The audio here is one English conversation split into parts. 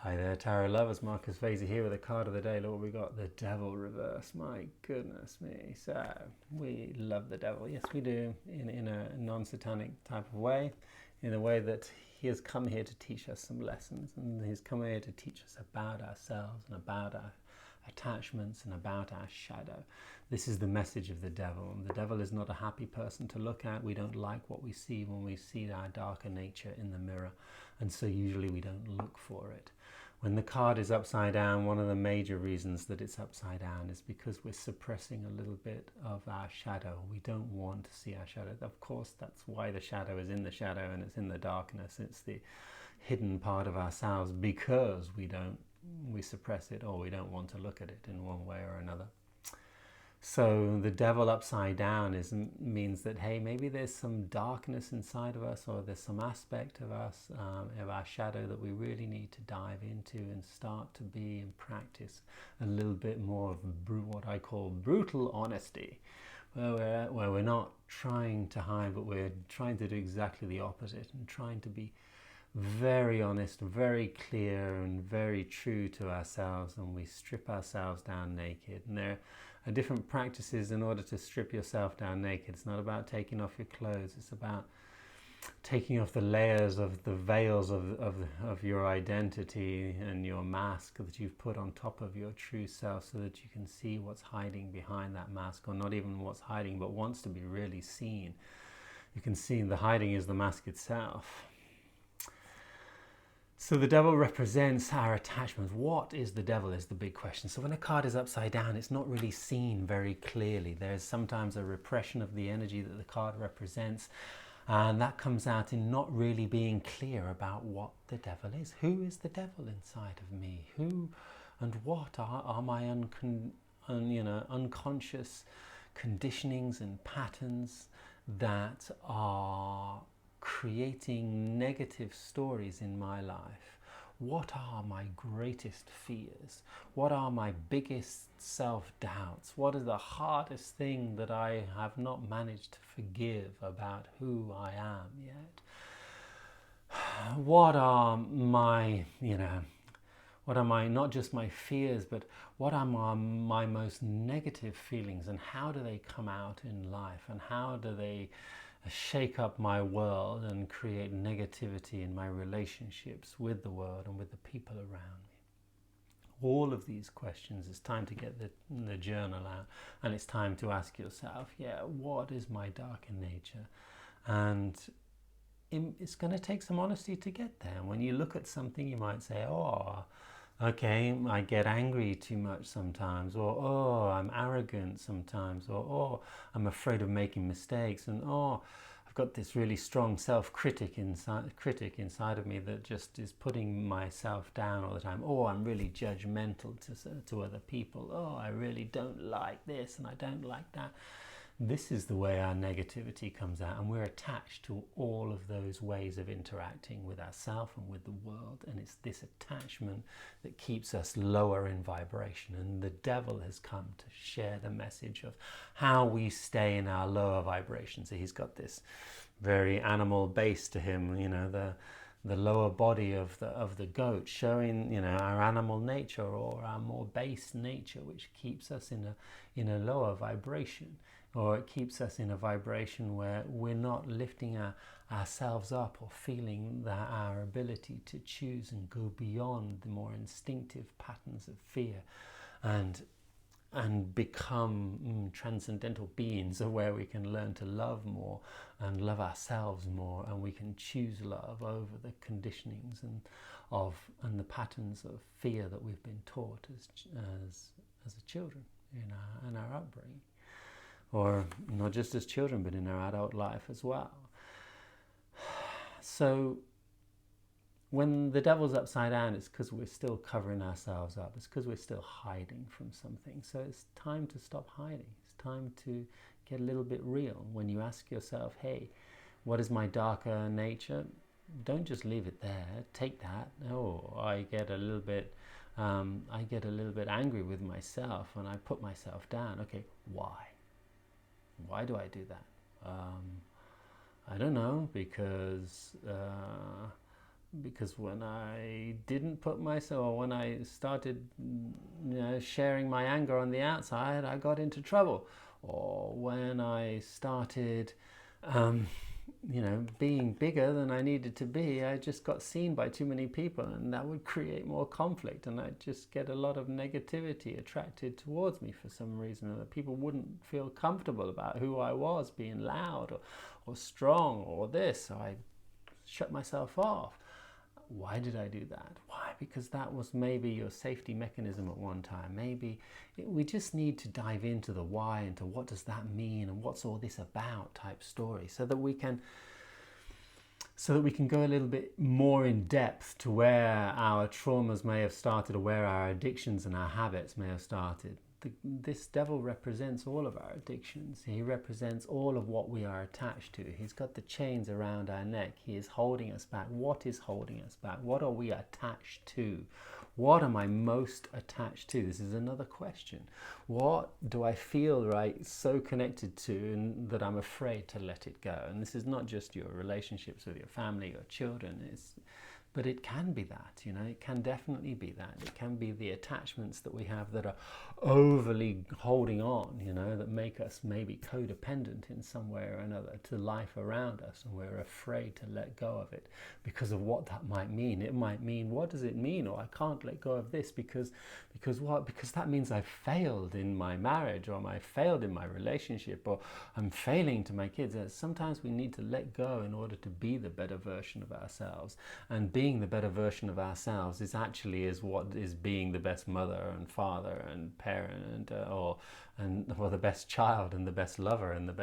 Hi there, tarot lovers. Marcus Vaser here with a card of the day. Look what we got, the devil reverse. My goodness me. So, we love the devil. Yes, we do, in a non-satanic type of way, in a way that he has come here to teach us some lessons. And he's come here to teach us about ourselves and about our attachments and about our shadow. This is the message of the devil. The devil is not a happy person to look at. We don't like what we see when we see our darker nature in the mirror, and so usually we don't look for it. When the card is upside down, one of the major reasons that it's upside down is because we're suppressing a little bit of our shadow. We don't want to see our shadow. Of course, that's why the shadow is in the shadow and it's in the darkness. It's the hidden part of ourselves, because we suppress it, or we don't want to look at it in one way or another. So the devil upside down means that, hey, maybe there's some darkness inside of us, or there's some aspect of us, of our shadow, that we really need to dive into and start to be and practice a little bit more of what I call brutal honesty, where we're not trying to hide, but we're trying to do exactly the opposite and trying to be very honest, very clear, and very true to ourselves, and we strip ourselves down naked. And there are different practices in order to strip yourself down naked. It's not about taking off your clothes, it's about taking off the layers of the veils of your identity and your mask that you've put on top of your true self, so that you can see what's hiding behind that mask, or not even what's hiding, but wants to be really seen. You can see the hiding is the mask itself. So the devil represents our attachments. What is the devil is the big question. So when a card is upside down, it's not really seen very clearly. There's sometimes a repression of the energy that the card represents, and that comes out in not really being clear about what the devil is. Who is the devil inside of me? Who and what are my unconscious conditionings and patterns that are creating negative stories in my life? What are my greatest fears? What are my biggest self-doubts? What is the hardest thing that I have not managed to forgive about who I am yet? What are my, not just my fears, but what are my most negative feelings, and how do they come out in life, and how do they shake up my world and create negativity in my relationships with the world and with the people around me? All of these questions, it's time to get the journal out, and it's time to ask yourself, what is my darker nature? And it's going to take some honesty to get there. When you look at something, you might say, okay, I get angry too much sometimes, or I'm arrogant sometimes, or I'm afraid of making mistakes, and I've got this really strong self-critic inside of me that just is putting myself down all the time. I'm really judgmental to other people. I really don't like this and I don't like that. This is the way our negativity comes out, and we're attached to all of those ways of interacting with ourselves and with the world, and it's this attachment that keeps us lower in vibration. And the devil has come to share the message of how we stay in our lower vibration. So he's got this very animal base to him, the lower body of the goat, showing our animal nature, or our more base nature, which keeps us in a lower vibration, or it keeps us in a vibration where we're not lifting ourselves up, or feeling that our ability to choose and go beyond the more instinctive patterns of fear, and become transcendental beings, where we can learn to love more and love ourselves more, and we can choose love over the conditionings and the patterns of fear that we've been taught as children in our upbringing, or not just as children, but in our adult life as well. So when the devil's upside down, it's because we're still covering ourselves up. It's because we're still hiding from something. So it's time to stop hiding. It's time to get a little bit real. When you ask yourself, hey, what is my darker nature? Don't just leave it there. Take that. I get a little bit angry with myself and I put myself down. Okay, why? Why do I do that? I don't know, because because when I didn't put myself, or when I started sharing my anger on the outside, I got into trouble. Or when I started being bigger than I needed to be, I just got seen by too many people, and that would create more conflict, and I'd just get a lot of negativity attracted towards me for some reason, and that people wouldn't feel comfortable about who I was, being loud or strong or this, so I shut myself off. Why did I do that? Why? Because that was maybe your safety mechanism at one time. Maybe we just need to dive into the why, into what does that mean and what's all this about type story, so that we can go a little bit more in depth to where our traumas may have started, or where our addictions and our habits may have started. This devil represents all of our addictions. He represents all of what we are attached to. He's got the chains around our neck. He is holding us back. What is holding us back? What are we attached to? What am I most attached to? This is another question. What do I feel so connected to, and that I'm afraid to let it go? And this is not just your relationships with your family or children. But it can be that, it can definitely be that. It can be the attachments that we have that are overly holding on, that make us maybe codependent in some way or another to life around us, and we're afraid to let go of it because of what that might mean. It might mean, what does it mean? Or I can't let go of this because what? Because that means I've failed in my marriage, or I failed in my relationship, or I'm failing to my kids. Sometimes we need to let go in order to be the better version of ourselves, and being the better version of ourselves is what is being the best mother and father and parent, or the best child and the best lover and the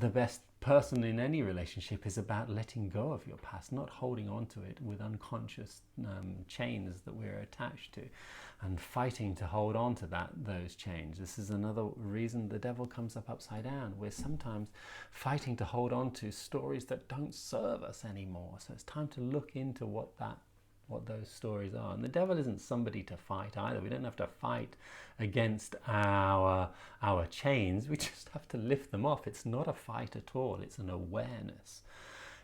best person in any relationship is about letting go of your past, not holding on to it with unconscious chains that we're attached to, and fighting to hold on to those chains. This is another reason the devil comes up upside down. We're sometimes fighting to hold on to stories that don't serve us anymore. So it's time to look into what those stories are. And the devil isn't somebody to fight either. We don't have to fight against our chains. We just have to lift them off. It's not a fight at all. It's an awareness.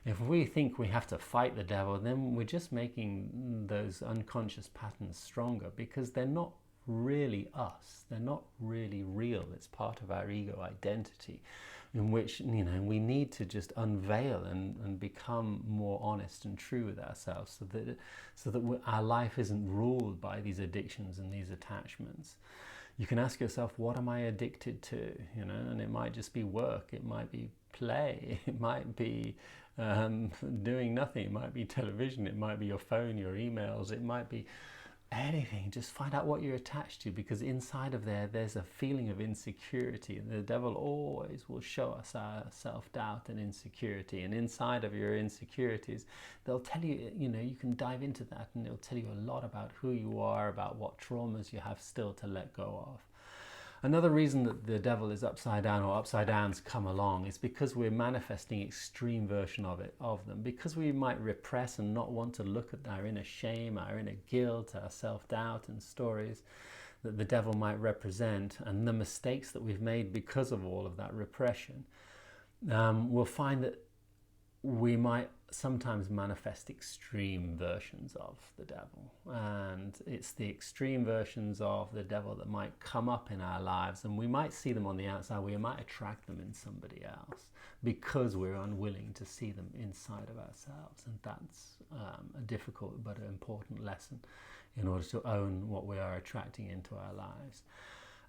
If we think we have to fight the devil, then we're just making those unconscious patterns stronger, because they're not really us. They're not really real. It's part of our ego identity, in which we need to just unveil and become more honest and true with ourselves, so that our life isn't ruled by these addictions and these attachments. You can ask yourself, what am I addicted to? And it might just be work. It might be play. It might be doing nothing. It might be television. It might be your phone, your emails. It might be anything. Just find out what you're attached to, because inside of there's a feeling of insecurity, and the devil always will show us our self-doubt and insecurity. And inside of your insecurities, they'll tell you, you can dive into that, and it'll tell you a lot about who you are, about what traumas you have still to let go of. Another reason that the devil is upside down, or upside downs come along, is because we're manifesting extreme version of them. Because we might repress and not want to look at our inner shame, our inner guilt, our self-doubt and stories that the devil might represent, and the mistakes that we've made because of all of that repression, we'll find that we might sometimes manifest extreme versions of the devil. And it's the extreme versions of the devil that might come up in our lives, and we might see them on the outside. We might attract them in somebody else because we're unwilling to see them inside of ourselves. And that's a difficult but an important lesson in order to own what we are attracting into our lives.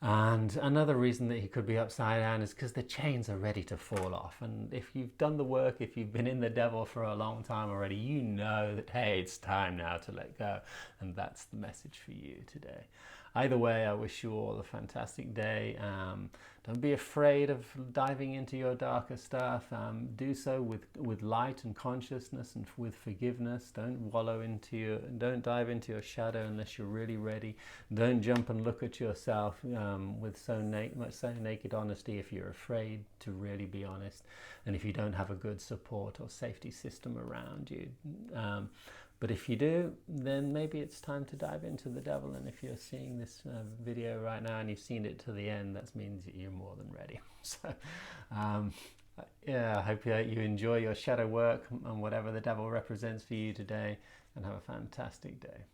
And another reason that he could be upside down is because the chains are ready to fall off. And if you've done the work, if you've been in the devil for a long time already, you know that, hey, it's time now to let go. And that's the message for you today. Either way, I wish you all a fantastic day. Don't be afraid of diving into your darker stuff. Do so with light and consciousness and with forgiveness. Don't don't dive into your shadow unless you're really ready. Don't jump and look at yourself with so naked honesty if you're afraid to really be honest, and if you don't have a good support or safety system around you. But if you do, then maybe it's time to dive into the devil. And if you're seeing this video right now and you've seen it to the end, that means that you're more than ready. So Yeah, I hope you enjoy your shadow work and whatever the devil represents for you today, and have a fantastic day.